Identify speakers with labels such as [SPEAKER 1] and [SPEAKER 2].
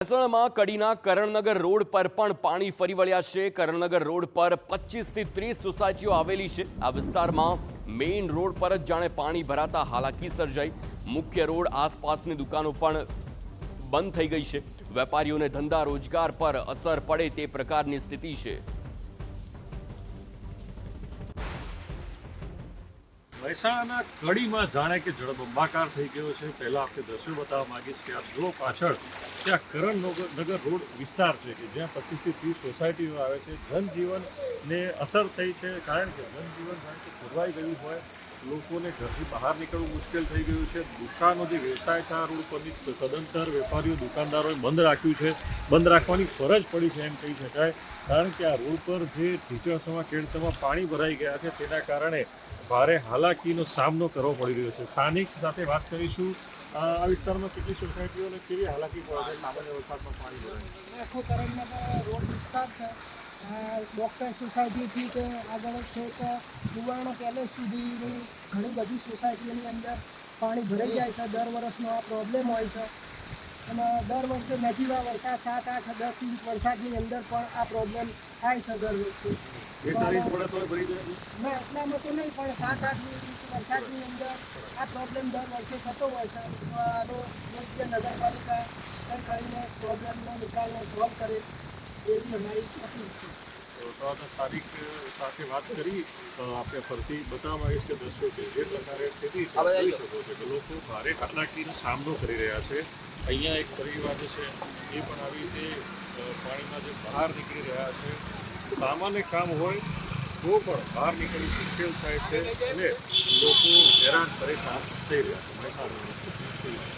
[SPEAKER 1] મહેસાણામાં કડીના કરણનગર રોડ પર પણ પાણી ફરી વળ્યા છે। કરણનગર રોડ પર 25 થી 30 સોસાયટીઓ આવેલી છે। આ વિસ્તારમાં મેઇન રોડ પર જ જાણે પાણી ભરાતા હાલાકી સર્જાઈ। મુખ્ય રોડ આસપાસની દુકાનો પણ બંધ થઈ ગઈ છે। વેપારીઓને ધંધા રોજગાર પર અસર પડે તે પ્રકારની સ્થિતિ છે।
[SPEAKER 2] મહેસાણાના કડીમાં જાણે કે જળબંબાકાર થઈ ગયો છે। પહેલા આપણે દ્રશ્યો બતાવવા માંગીશ કે આપ જુઓ પાછળ ત્યાં કરણનગર રોડ વિસ્તાર છે કે જ્યાં 25 થી 30 સોસાયટીઓ આવે છે। જનજીવનને અસર થઈ છે, કારણ કે જનજીવન જાણે કે ખોરવાઈ ગયું હોય। લોકોને ઘરથી બહાર નીકળવું મુશ્કેલ થઈ ગયું છે। દુકાનો જે વ્યવસાય છે આ રોડ પરની સદંતર વેપારીઓ દુકાનદારોએ બંધ રાખ્યું છે। બંધ રાખવાની ફરજ પડી છે એમ કહી શકાય, કારણ કે આ રોડ પર જે ઢીચણસમાં કેડસમાં પાણી ભરાઈ ગયા છે તેના કારણે ભારે હાલાકીનો સામનો કરવો પડી રહ્યો છે। સ્થાનિક સાથે વાત કરીશું। આ વિસ્તારમાં કેટલી સોસાયટીઓને કેવી હાલાકી પડે છે સામાન્ય વરસાદમાં પાણી ભરાય?
[SPEAKER 3] આખો કરણનગર રોડ વિસ્તાર છે। ડૉક્ટર સોસાયટીથી કે આગળ છે કે સુવર્ણ પેલેસ સુધીની ઘણી બધી સોસાયટીઓની અંદર પાણી ભરાઈ જાય છે। દર વર્ષનો આ પ્રોબ્લેમ હોય છે અને દર વર્ષે નજીવા વરસાદ 7, 8, 10 ઇંચ વરસાદની અંદર પણ આ પ્રોબ્લેમ થાય છે દર વર્ષે।
[SPEAKER 2] ના
[SPEAKER 3] એટલામાં તો નહીં, પણ 7, 8 ઇંચ વરસાદની અંદર આ પ્રોબ્લેમ દર વર્ષે થતો હોય છે। તો આનો યોગ્ય નગરપાલિકા કંઈ કરીને પ્રોબ્લેમનો નિકાલનો સોલ્વ કરે એવી અમારી અપીલ છે।
[SPEAKER 2] તો સ્થાનિક સાથે વાત કરી આપણે ફરતી બતાવવા માંગીશ કે દ્રશ્યો કે જે પ્રકારે સ્થિતિ છે જોઈ શકો છો કે લોકો ભારે હાલાકીનો સામનો કરી રહ્યા છે। અહીંયા એક પરિવાર જે છે એ પણ આવી રીતે પાણીમાં જે બહાર નીકળી રહ્યા છે। સામાન્ય કામ હોય તો પણ બહાર નીકળવી મુશ્કેલ થાય છે અને લોકો હેરાન પરેશાન થઈ રહ્યા છે।